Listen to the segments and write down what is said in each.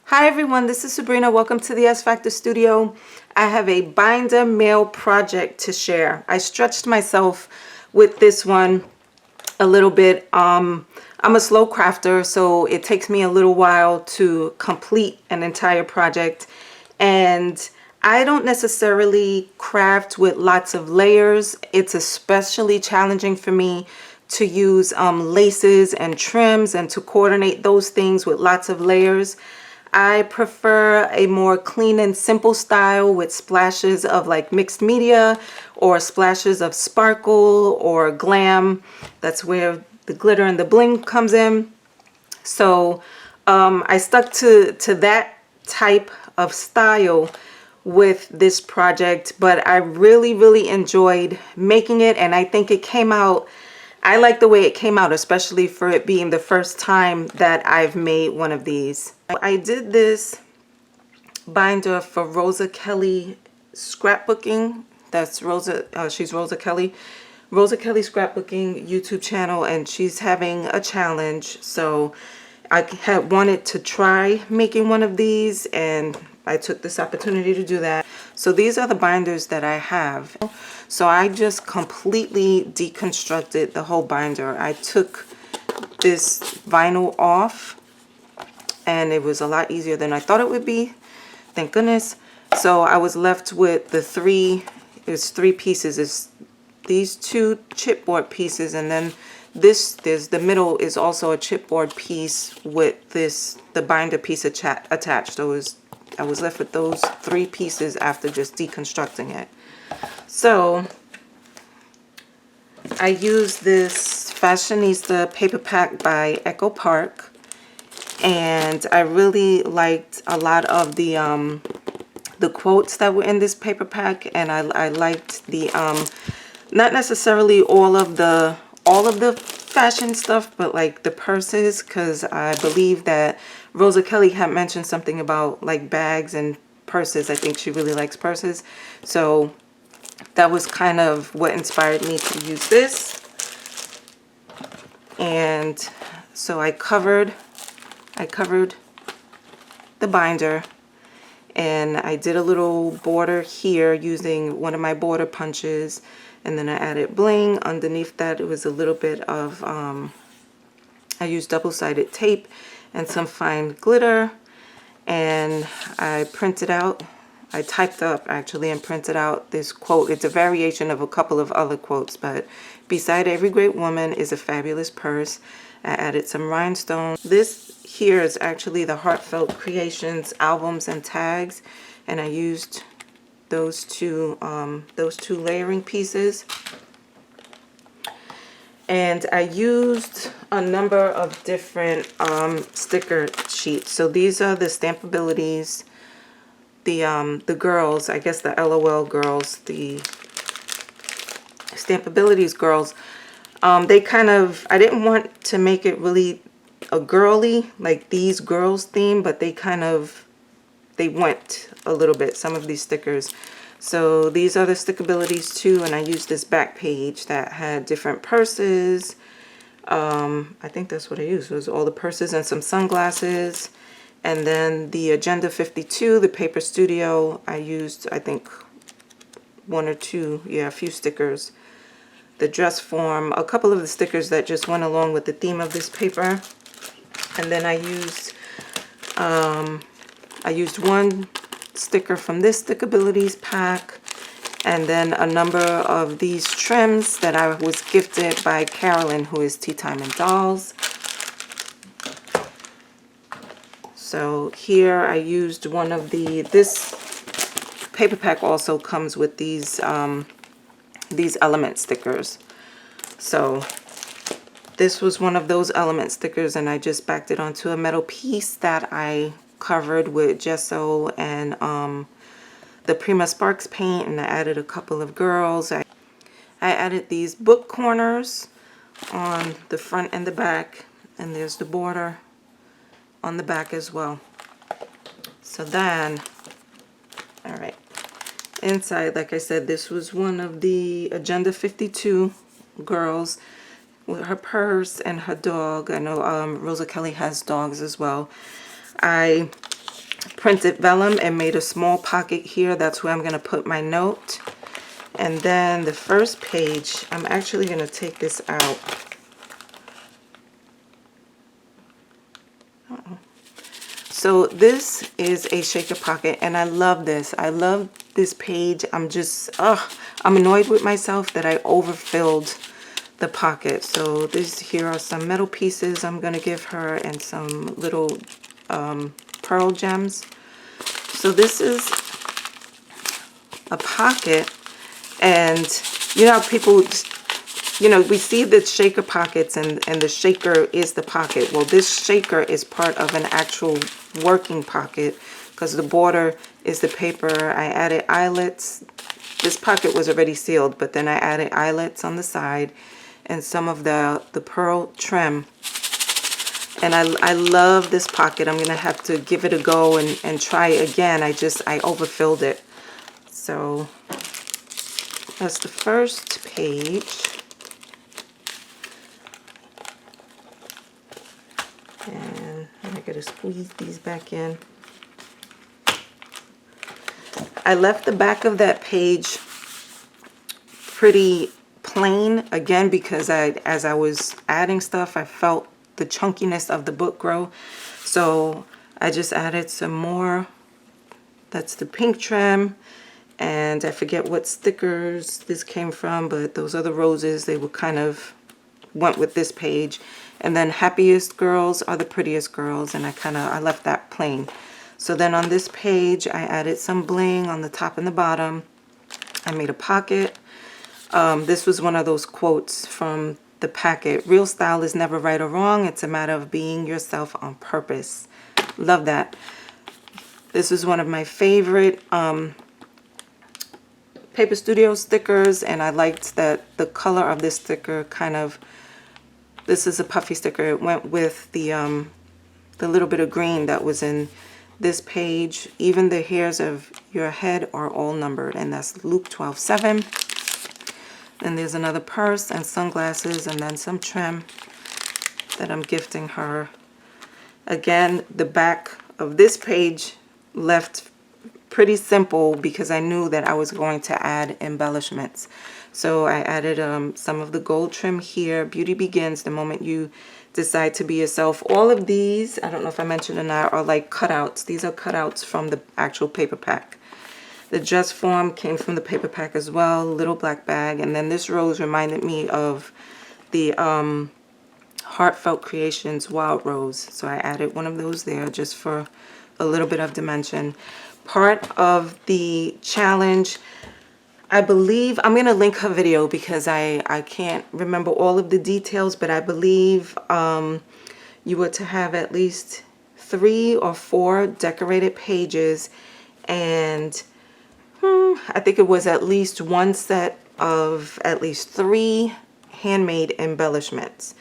Hi everyone, this is Sabrina. Welcome to the S Factor Studio. I have a binder mail project to share. I stretched myself with this one a little bit. I'm a slow crafter, so it takes me a little while to complete an entire project. And I don't necessarily craft with lots of layers. It's especially challenging for me to use laces and trims and to coordinate those things with lots of layers. I prefer a more clean and simple style with splashes of like mixed media or splashes of sparkle or glam. That's where the glitter and the bling comes in. So I stuck to that type of style with this project, but I really enjoyed making it, and I think it came out, I like the way it came out, especially for it being the first time that I've made one of these. I did this binder for Rosa Kelly Scrapbooking. That's Rosa, she's Rosa Kelly. Rosa Kelly Scrapbooking YouTube channel, and she's having a challenge. So I had wanted to try making one of these, and I took this opportunity to do that. So these are the binders that I have. So I just completely deconstructed the whole binder. I took this vinyl off, and it was a lot easier than I thought it would be. Thank goodness. So I was left with the there's three pieces. It's these two chipboard pieces, and then there's the middle is also a chipboard piece with the binder piece attached. So I was left with those three pieces after just deconstructing it. So I used this Fashionista paper pack by Echo Park, and I really liked a lot of the quotes that were in this paper pack, and I liked the not necessarily all of the fashion stuff, but like the purses, because I believe that Rosa Kelly had mentioned something about like bags and purses. I think she really likes purses, so that was kind of what inspired me to use this. And so I covered the binder, and I did a little border here using one of my border punches, and then I added bling. Underneath that, it was a little bit of I used double-sided tape and some fine glitter, and I printed out, I typed up actually and printed out this quote. It's a variation of a couple of other quotes, but beside every great woman is a fabulous purse. I added some rhinestones. This here is actually the Heartfelt Creations albums and tags, and I used those two layering pieces. And I used a number of different sticker sheets. So these are the Stampabilities, the girls, I guess the LOL girls, the Stampabilities girls. They kind of, I didn't want to make it really a girly, like these girls theme, but they kind of, they went a little bit, some of these stickers. So these are the Stickabilities too, and I used this back page that had different purses. I think that's what I used, was all the purses and some sunglasses. And then the Agenda 52, the Paper Studio, I used, I think, one or two, yeah, a few stickers. The dress form, a couple of the stickers that just went along with the theme of this paper. And then I used one sticker from this Stickabilities pack, and then a number of these trims that I was gifted by Carolyn, who is Tea Time and Dolls. So here I used one of this paper pack also comes with these element stickers. So this was one of those element stickers, and I just backed it onto a metal piece that I covered with gesso and the Prima Sparks paint, and I added a couple of girls. I added these book corners on the front and the back, and there's the border on the back as well. So then, all right, inside, like I said, this was one of the Agenda 52 girls. with her purse and her dog. I know Rosa Kelly has dogs as well. I printed vellum and made a small pocket here. That's where I'm going to put my note. And then the first page, I'm actually going to take this out. So this is a shaker pocket, and I love this. I love this page. I'm just, I'm annoyed with myself that I overfilled the pocket. So here are some metal pieces I'm going to give her and some little pearl gems. So this is a pocket, and you know, people, you know, we see the shaker pockets and the shaker is the pocket. Well, this shaker is part of an actual working pocket because the border is the paper. I added eyelets. This pocket was already sealed, but then I added eyelets on the side and some of the pearl trim. And I love this pocket. I'm gonna have to give it a go and try again. I overfilled it. So that's the first page. And I gotta squeeze these back in. I left the back of that page pretty plain again because as I was adding stuff, I felt the chunkiness of the book grow. So I just added some more. That's the pink trim. And I forget what stickers this came from, but those other roses, they were kind of went with this page. And then happiest girls are the prettiest girls, and I left that plain. So then on this page I added some bling on the top and the bottom. I made a pocket. This was one of those quotes from the packet. Real style is never right or wrong. It's a matter of being yourself on purpose. Love that. This is one of my favorite Paper Studio stickers, and I liked that the color of this sticker this is a puffy sticker. It went with the little bit of green that was in this page. Even the hairs of your head are all numbered, and that's Luke 12:7. Then there's another purse and sunglasses, and then some trim that I'm gifting her. Again, the back of this page left pretty simple because I knew that I was going to add embellishments. So I added some of the gold trim here. Beauty begins the moment you decide to be yourself. All of these, I don't know if I mentioned or not, are like cutouts. These are cutouts from the actual paper pack. The Just Form came from the paper pack as well, little black bag. And then this rose reminded me of the Heartfelt Creations Wild Rose. So I added one of those there just for a little bit of dimension. Part of the challenge, I believe, I'm going to link her video because I can't remember all of the details, but I believe you were to have at least 3 or 4 decorated pages, and I think it was at least one set of at least 3 handmade embellishments.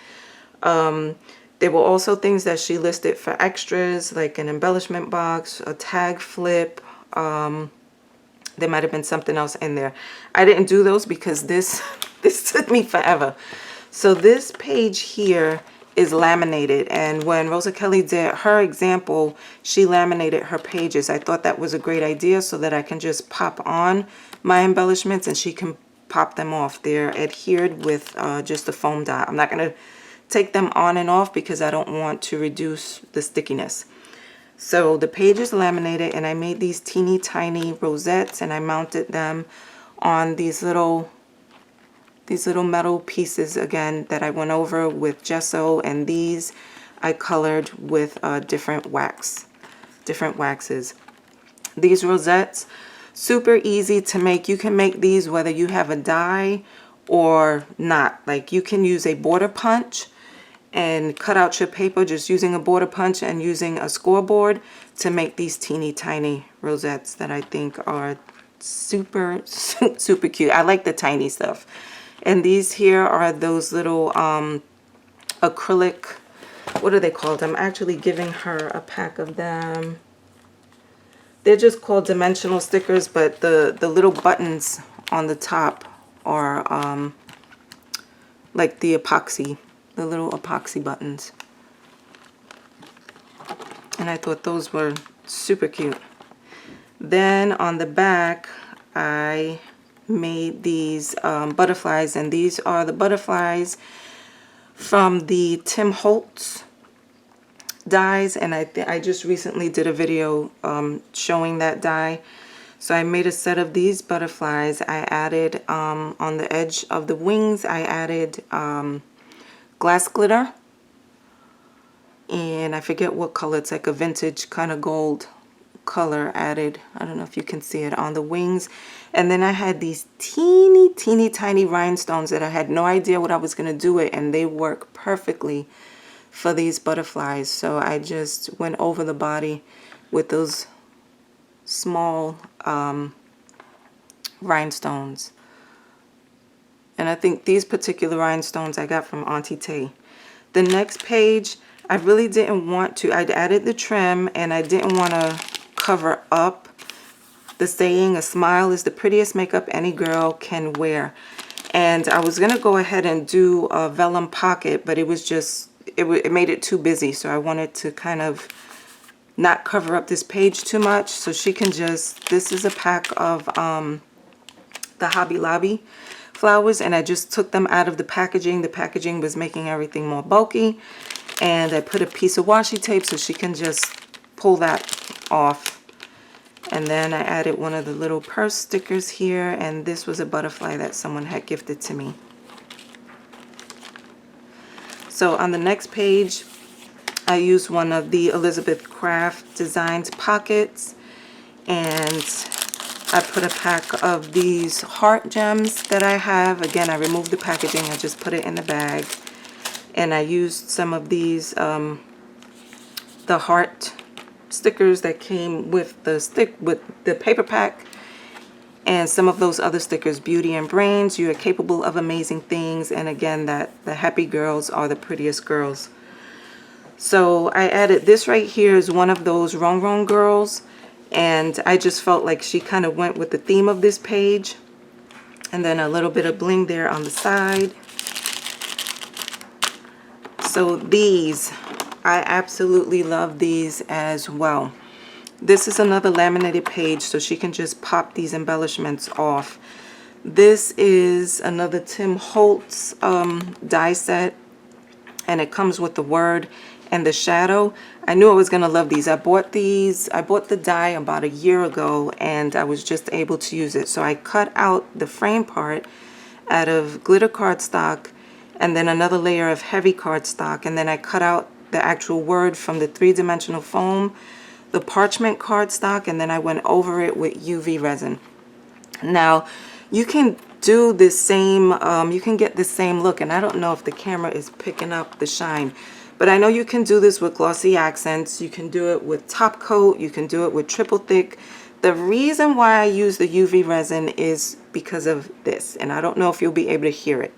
There were also things that she listed for extras, like an embellishment box, a tag flip. There might have been something else in there. I didn't do those because this took me forever. So this page here is laminated, and when Rosa Kelly did her example, she laminated her pages. I thought that was a great idea so that I can just pop on my embellishments and she can pop them off. They're adhered with just a foam dot. I'm not going to take them on and off because I don't want to reduce the stickiness. So the page is laminated, and I made these teeny tiny rosettes, and I mounted them on these little metal pieces again that I went over with gesso, and these I colored with different waxes. These rosettes, super easy to make. You can make these whether you have a die or not. Like, you can use a border punch and cut out your paper just using a border punch and using a scoreboard to make these teeny tiny rosettes that I think are super cute. I like the tiny stuff. And these here are those little acrylic, what are they called? I'm actually giving her a pack of them. They're just called dimensional stickers, but the little buttons on the top are like the epoxy, the little epoxy buttons. And I thought those were super cute. Then on the back, I made these butterflies, and these are the butterflies from the Tim Holtz dies, and I just recently did a video showing that die. So I made a set of these butterflies. I added on the edge of the wings, I added glass glitter, and I forget what color. It's like a vintage kind of gold color added. I don't know if you can see it on the wings. And then I had these teeny tiny rhinestones that I had no idea what I was going to do with, and they work perfectly for these butterflies. So I just went over the body with those small rhinestones. And I think these particular rhinestones I got from Auntie Tay. The next page, I really didn't want to. I'd added the trim, and I didn't want to cover up the saying, "A smile is the prettiest makeup any girl can wear." And I was going to go ahead and do a vellum pocket, but it was just, it made it too busy. So I wanted to kind of not cover up this page too much. So she can just, this is a pack of the Hobby Lobby flowers, and I just took them out of the packaging. The packaging was making everything more bulky, and I put a piece of washi tape so she can just pull that off. And then I added one of the little purse stickers here, and this was a butterfly that someone had gifted to me. So on the next page, I used one of the Elizabeth Craft Designs pockets, and I put a pack of these heart gems that I have. Again, I removed the packaging, I just put it in the bag. And I used some of these, the heart stickers that came with the paper pack, and some of those other stickers, beauty and brains, you are capable of amazing things, and again, that the happy girls are the prettiest girls. So I added this right here is one of those Rong Rong girls, and I just felt like she kind of went with the theme of this page. And then a little bit of bling there on the side. So these, I absolutely love these as well. This is another laminated page, so she can just pop these embellishments off. This is another Tim Holtz die set, and it comes with the word and the shadow. I knew I was gonna love these. I bought the die about a year ago, and I was just able to use it. So I cut out the frame part out of glitter cardstock, and then another layer of heavy cardstock, and then I cut out the actual word from the 3-dimensional foam, the parchment cardstock, and then I went over it with UV resin. Now, you can do this same, you can get the same look, and I don't know if the camera is picking up the shine, but I know you can do this with glossy accents. You can do it with top coat, you can do it with triple thick. The reason why I use the UV resin is because of this, and I don't know if you'll be able to hear it.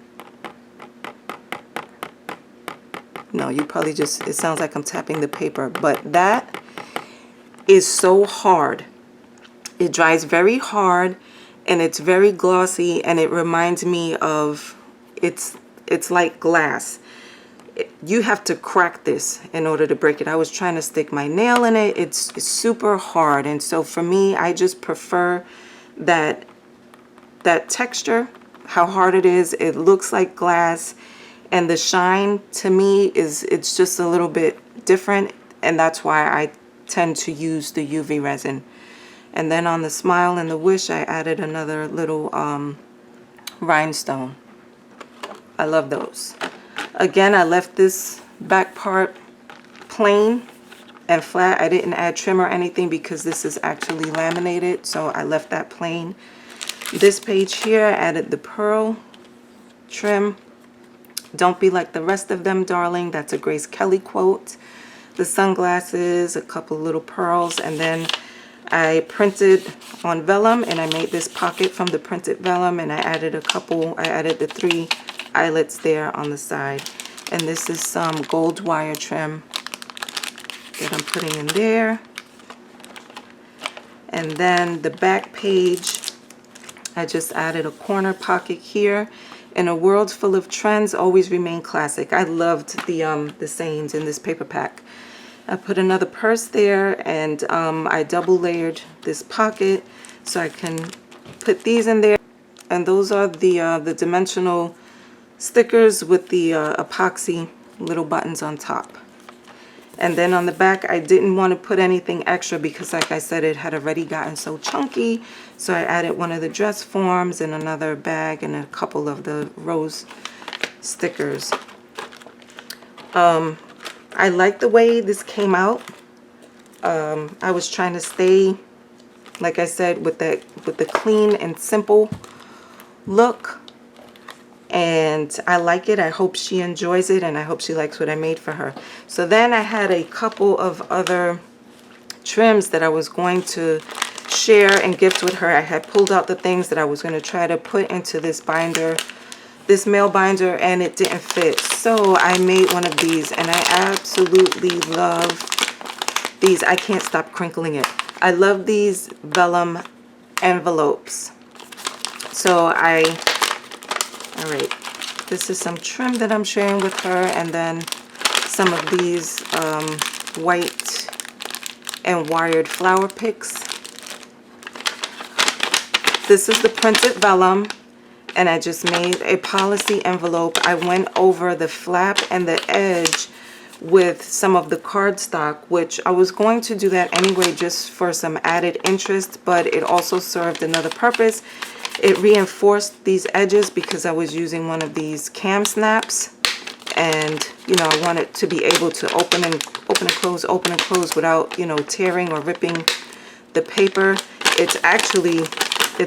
No, you probably just, it sounds like I'm tapping the paper, but that is so hard. It dries very hard, and it's very glossy, and it reminds me of, it's like glass. You have to crack this in order to break it. I was trying to stick my nail in it. It's super hard, and so for me, I just prefer that texture, how hard it is. It looks like glass, and the shine to me it's just a little bit different, and that's why I tend to use the UV resin. And then on the smile and the wish, I added another little rhinestone. I love those. Again, I left this back part plain and flat. I didn't add trim or anything because this is actually laminated, so I left that plain. This page here, I added the pearl trim. Don't be like the rest of them, darling. That's a Grace Kelly quote. The sunglasses, a couple little pearls, and then I printed on vellum, and I made this pocket from the printed vellum, and I added the 3 eyelets there on the side. And this is some gold wire trim that I'm putting in there. And then the back page, I just added a corner pocket here, In a world full of trends, always remain classic. I loved the sayings in this paper pack. I put another purse there, and I double layered this pocket so I can put these in there. And those are the dimensional stickers with the epoxy little buttons on top. And then on the back, I didn't want to put anything extra because, like I said, it had already gotten so chunky. So I added one of the dress forms and another bag and a couple of the rose stickers. I like the way this came out. I was trying to stay, like I said, with the clean and simple look. And I like it. I hope she enjoys it, and I hope she likes what I made for her. So then I had a couple of other trims that I was going to share and gift with her. I had pulled out the things that I was going to try to put into this binder, this mail binder, and it didn't fit. So I made one of these, and I absolutely love these. I can't stop crinkling it. I love these vellum envelopes. So all right, this is some trim that I'm sharing with her, and then some of these white and wired flower picks. This is the printed vellum, and I just made a policy envelope. I went over the flap and the edge with some of the cardstock, which I was going to do that anyway just for some added interest, but it also served another purpose. It reinforced these edges because I was using one of these cam snaps, and you know, I wanted to be able to open and close without, you know, tearing or ripping the paper. It's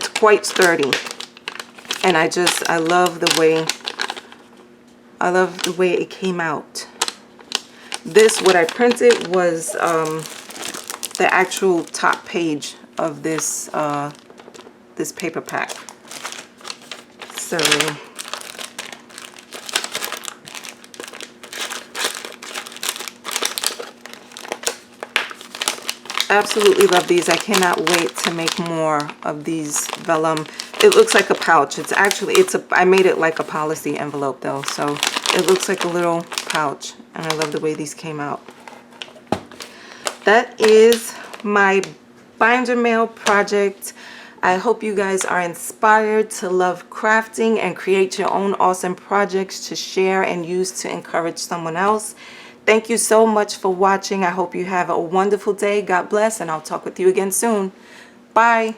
quite sturdy, and I love the way it came out. This, what I printed, was the actual top page of this this paper pack. So absolutely love these. I cannot wait to make more of these vellum. It looks like a pouch. I made it like a policy envelope though, so it looks like a little pouch, and I love the way these came out. That is my binder mail project. I hope you guys are inspired to love crafting and create your own awesome projects to share and use to encourage someone else. Thank you so much for watching. I hope you have a wonderful day. God bless, and I'll talk with you again soon. Bye.